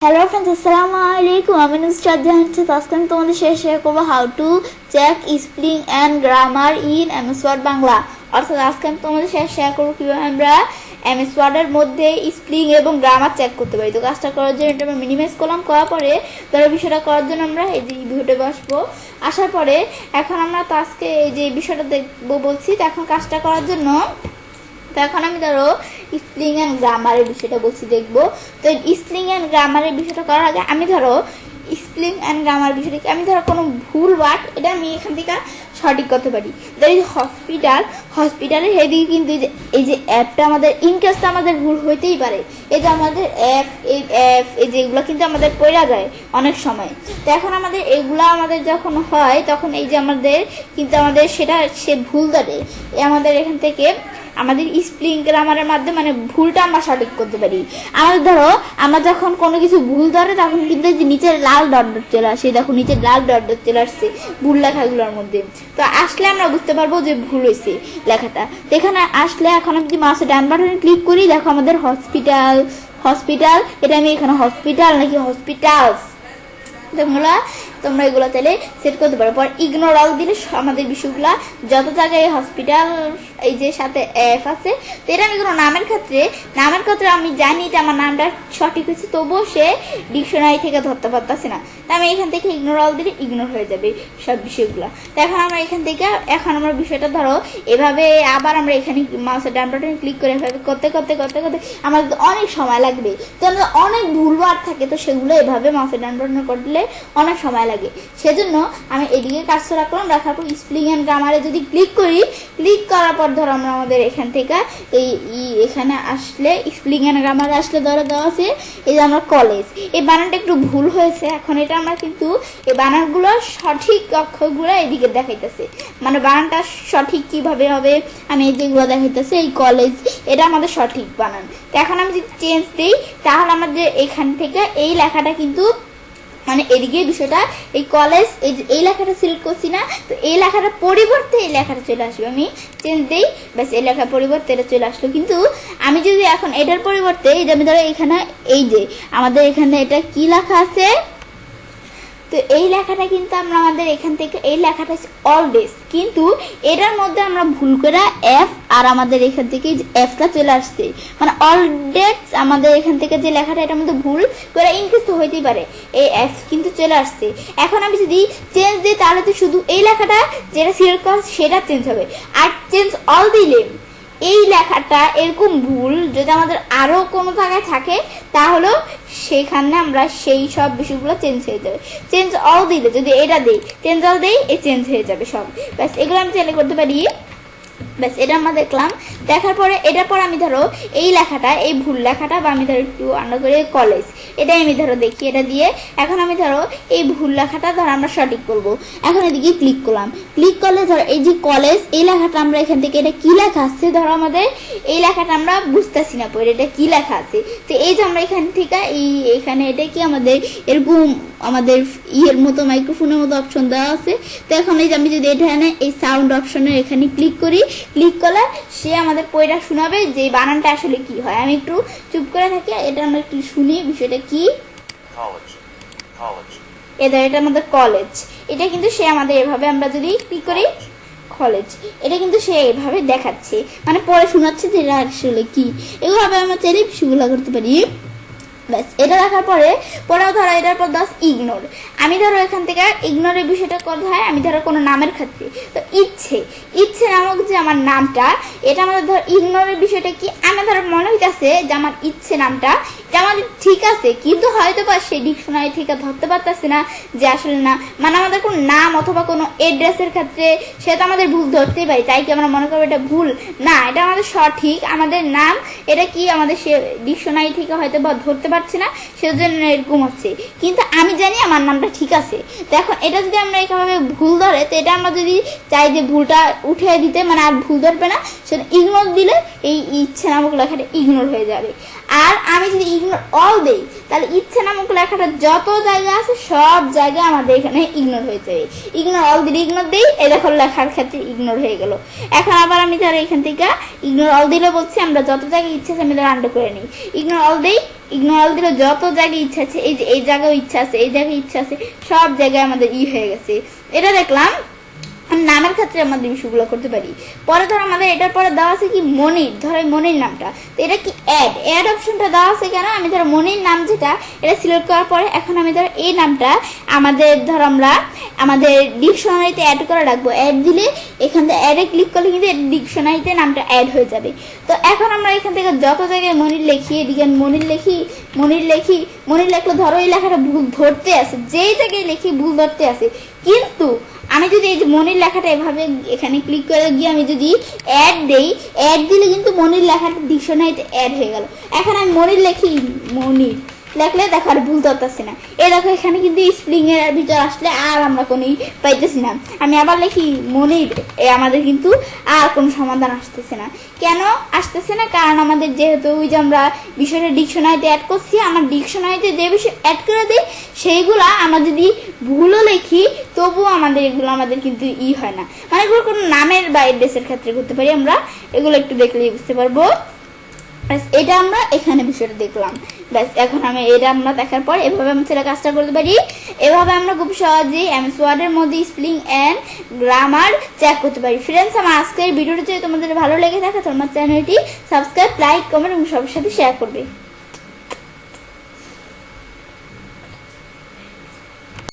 Hello friends, Assalamu alaikum. I'm Nusrat Jahan. আজকে আমি তোমাদের সাথে শেয়ার করবো how to check spelling and grammar in MS Word Bangla. অর্থাৎ আজকে আমি তোমাদের সাথে শেয়ার করবো কিভাবে আমরা এমএস ওয়ার্ডের মধ্যে স্পেলিং এবং গ্রামার চেক করতে পারি। তো কাজটা করার জন্য এটা আমরা মিনিমাইজ করলাম, করার পরে ধরো বিষয়টা করার জন্য আমরা এই যে ভিডিওতে বসবো। আসার পরে এখন আমরা তো আজকে এই যে বিষয়টা দেখবো বলছি, তো এখন কাজটা করার জন্য তো এখন আমি ধরো স্পেলিং অ্যান্ড গ্রামারের বিষয়টা বলছি দেখবো। তো স্পেলিং অ্যান্ড গ্রামারের বিষয়টা করার আগে আমি ধরো স্পেলিং অ্যান্ড গ্রামার বিষয়টা আমি ধরো কোনো ভুল ওয়ার্ড এটা আমি এখান থেকে সঠিক করতে পারি। ধর হসপিটালের হেদিকে কিন্তু এই যে অ্যাপটা আমাদের ইনকেসটা আমাদের ভুল হইতেই পারে। এই যে আমাদের অ্যাপ এই যে এগুলো কিন্তু আমাদের পড়া যায় অনেক সময়। তো এখন আমাদের এগুলো আমাদের যখন হয় তখন এই যে আমাদের কিন্তু আমাদের সে ভুল ধরে আমাদের এখান থেকে আমাদের স্পেলিং গ্রামারের মাধ্যমে মানে ভুলটা আমরা সঠিক করতে পারি। আমাদের ধরো আমরা যখন কোনো কিছু ভুল ধরে তখন কিন্তু যে নিচের লাল ডট ডট চলে আসে, দেখো নিচের লাল ডট ডট চলে আসছে ভুল লেখাগুলোর মধ্যে। তো আসলে আমরা বুঝতে পারবো যে ভুল হয়েছে লেখাটা। তো এখানে আসলে এখন আমি যদি মাউসের ডান বাটনে ক্লিক করি, দেখো আমাদের হসপিটাল এটা আমি এখানে হসপিটাল নাকি হসপিটালস তোমরা এগুলো চাইলে সেট করতে পারো। পর ইগনোর অল দিলে আমাদের বিষয়গুলা যত জায়গায় হসপিটাল এই যে সাথে এফ আছে, তো এটা আমি কোনো নামের ক্ষেত্রে আমি জানি যে আমার নামটা সঠিক হয়েছে, তবুও সে ডিকশনারি থেকে ধরতে পারতেছে না। তো আমি এখান থেকে ইগনোর অল দিলে ইগনোর হয়ে যাবে সব বিষয়গুলো। তো এখন আমরা এখান থেকে আমরা বিষয়টা ধরো এভাবে আবার আমরা এখানে মাউসের ডান বাটনে ক্লিক করে এভাবে করতে আমাদের অনেক সময় লাগবে। তো আমাদের অনেক ভুলবার থাকে, তো সেগুলো এভাবে মাউসের ডান বাটনে করলে অনেক সময় লাগে। সেজন্য আমি এদিকে কাজ রাখলাম, রাখার পর স্পেলিং অ্যান্ড গ্রামারে যদি ক্লিক করার পর ধরো আমরা আমাদের এখান থেকে এখানে আসলে স্পেলিং অ্যান্ড গ্রামারে আসলে ধরো দেওয়া আছে এই যে আমরা কলেজ, এই বানানটা একটু ভুল হয়েছে। এখন এটা আমরা কিন্তু এই বানানগুলো সঠিক অক্ষরগুলো এদিকে দেখাইতেছে, মানে বানানটা সঠিক কিভাবে হবে আমি এই যেগুলো দেখাইতেছে এই কলেজ এটা আমাদের সঠিক বানান। তো এখন আমি যদি চেঞ্জ দিই তাহলে আমাদের এখান থেকে এই লেখাটা কিন্তু মানে এদিকে বিষয়টা এই কলেজ এই লেখাটা সিলেক্ট করছি না, তো এই লেখাটার পরিবর্তে এই লেখাটা চলে আসবে। আমি চেঞ্জ দিই, ব্যাস এই লেখার পরিবর্তে এটা চলে আসলো। কিন্তু আমি যদি এখন এটার পরিবর্তে এই যে আমি ধরো এখানে এই যে আমাদের এখানে এটা কি লেখা আছে, তো এই লেখাটা কিন্তু আমরা আমাদের এখান থেকে এই লেখাটা অলওয়েজ, কিন্তু এটার মধ্যে আমরা ভুল করে এফ আর আমাদের এখান থেকে এফটা চলে আসছে, মানে অলওয়েজ আমাদের এখান থেকে যে লেখাটা এটার মধ্যে ভুল করে ইনকেস তো হইতেই পারে এই এফ কিন্তু চলে আসছে। এখন আমি যদি চেঞ্জ দিই তাহলে তো শুধু এই লেখাটা যেটা সিলেক্ট করা সেটা চেঞ্জ হবে, আর চেঞ্জ অল দিলে এই লেখাটা এরকম ভুল যদি আমাদের আরও কোনো জায়গায় থাকে তাহলেও সেখানে আমরা সেই সব বিষয়গুলো চেঞ্জ হয়ে যাবে। চেঞ্জ অল দিলে যদি এটা দিই চেঞ্জ অল দিই এই চেঞ্জ হয়ে যাবে সব, ব্যাস এগুলো আমি চাইলে করতে পারি। ব্যাস এটা আমরা দেখলাম, দেখার পরে এটার পর আমি ধরো এই লেখাটা এই ভুল লেখাটা বা আমি ধরো একটু আন্ডার করে কলেজ এটাই আমি ধরো দেখি এটা দিয়ে। এখন আমি ধরো এই ভুল লেখাটা ধরো আমরা সঠিক করব। এখন এদিকে ক্লিক করলাম, ক্লিক করলে ধরো এই যে কলেজ এই লেখাটা আমরা এখান থেকে এটা কি লেখা আছে ধরো আমাদের এই লেখাটা আমরা বুঝতেছি না পরে এটা কি লেখা আছে। তো এই যে আমরা এখান থেকে এখানে এটা কি আমাদের এরকম আমাদের ইয়ের মতো মাইক্রোফোনের মতো অপশন দেওয়া আছে। তো এখন এই যে আমি যদি এখানে এই সাউন্ড অপশনের এখানে ক্লিক করলে সে আমাদের পয়টা শোনাবে যে বানানটা আসলে কি হয়। আমি একটু চুপ করে থাকি, এটা আমরা একটু শুনি বিষয়টা কি। এটা আমাদের কলেজ, এটা কিন্তু সে আমাদের এভাবে আমরা যদি ক্লিক করি কলেজ এটা কিন্তু সে এভাবে দেখাচ্ছে, মানে পরে শোনাচ্ছে যে এটা আসলে কি। এভাবে আমরা চাইলে বিষয়গুলো করতে পারি। ব্যাস এটা দেখার পরেও ধরো এটার পর ইগনোর। আমি ধরো এখান থেকে ইগনোরের বিষয়টা কথা হয় আমি ধরো কোনো নামের ক্ষেত্রে, তো ইচ্ছে নামক যে আমার নামটা এটা আমাদের ধরো ইগনোরের বিষয়টা কি, আমি ধরো মনে হইতেছে যে আমার ইচ্ছে নামটা এটা আমাদের ঠিক আছে, কিন্তু হয়তো বা সেই ডিকশনারি থেকে ধরতে পারতেছে না যে আসলে না, মানে আমাদের কোনো নাম অথবা কোনো এড্রেসের ক্ষেত্রে সেটা আমাদের ভুল ধরতেই পারি, তাই কি আমরা মনে করবো এটা ভুল না, এটা আমাদের সঠিক আমাদের নাম, এটা কি আমাদের সে ডিকশনারি থেকে হয়তো বা ধরতে পারছে না সেজন্য এরকম হচ্ছে, কিন্তু আমি জানি আমার নামটা ঠিক আছে। তো এখন এটা যদি আমরা এইভাবে ভুল ধরে, তো এটা আমরা যদি চাই যে ভুলটা উঠিয়ে দিতে মানে আর ভুল ধরবে না, সেটা ইগনোর দিলে এই ইচ্ছে নামক লেখাটা ইগনোর হয়ে যাবে। আর আমি যদি ইগনোর অল দেই তাহলে ইচ্ছে নামক লেখাটা যত জায়গা আছে সব জায়গায় আমাদের এখানে ইগনোর হয়ে যাবে। ইগনোর অল দিলে ইগনোর দিই, এই দেখো লেখার ক্ষেত্রে ইগনোর হয়ে গেল। এখন আবার আমি ধরো এখান থেকে ইগনোর অল দিলে বলছি আমরা যত জায়গায় ইচ্ছে আছে আমি আন্ডার করে নিই, ইগনোর অল দিই ইগনোর দিলে যত জায়গায় ইচ্ছা আছে, এই যে এই জায়গায় ইচ্ছা আছে, এই জায়গায় ইচ্ছা আছে, সব জায়গায় আমাদের হয়ে গেছে। এটা দেখলাম নামের ক্ষেত্রে আমাদের বিষয়গুলো করতে পারি। পরে ধর আমাদের এটার পরে দেওয়া আছে কি মনির, ধর এই মনির নামটা, তো এটা কি অ্যাড অপশনটা দেওয়া আছে কেন, আমি ধর মনির নাম যেটা এটা সিলেক্ট করার পরে এখন আমি ধর এই নামটা আমাদের ধর আমরা আমাদের ডিকশনারিতে অ্যাড করে রাখবো। অ্যাড দিলে এখান থেকে অ্যাডে ক্লিক করলে কিন্তু ডিকশনারিতে নামটা অ্যাড হয়ে যাবে। তো এখন আমরা এখান থেকে যত জায়গায় মনির লিখি, এদিকে মনির লিখি, মনির লেখলে ধরো এই লেখাটা ভুল ধরতে আছে, যেই জায়গায় লিখি ভুল ধরতে আছে, কিন্তু আমি যদি এই যে মনির লেখাটা এভাবে এখানে ক্লিক করে গিয়ে আমি যদি অ্যাড দেই, অ্যাড দিলে কিন্তু মনির লেখাটা ডিকশনারিতে অ্যাড হয়ে গেল। এখন আমি মনির লিখি, মনির লেখলে দেখো আর ভুল ধরতেছি না। এই দেখো এখানে কিন্তু স্প্রিং এর ভিতর আসলে আর আমরা কোনো পাইতেছি না। আমি আবার লিখি মনির, আমাদের কিন্তু আর কোনো সমাধান আসতেছে না। কেন আসতেছে না? কারণ আমাদের যেহেতু ওই যে আমরা বিষয়টা ডিকশনারিতে অ্যাড করছি, আমার ডিকশনারিতে যে বিষয় অ্যাড করে দিই সেইগুলা আমরা যদি ভুলও লিখি তবুও আমাদের এগুলো আমাদের কিন্তু হয় না। মানে এগুলো কোনো নামের বা এড্রেসের ক্ষেত্রে করতে পারি আমরা, এগুলো একটু দেখলেই বুঝতে পারবো। এটা আমরা এখানে বিষয়টা দেখলাম। ব্যাস এখন আমি এটা আমরা দেখার পর এভাবে আমি সেটা কাজটা করতে পারি। এভাবে আমরা খুব সহজেই এমএস ওয়ার্ডের মধ্যে স্পেলিং এন্ড গ্রামার চেক করতে পারি। ফ্রেন্ডস, আমার আজকের ভিডিওটা যদি তোমাদের ভালো লেগে থাকে তোমার চ্যানেলটি সাবস্ক্রাইব, লাইক, কমেন্ট এবং সবার সাথে শেয়ার করবে।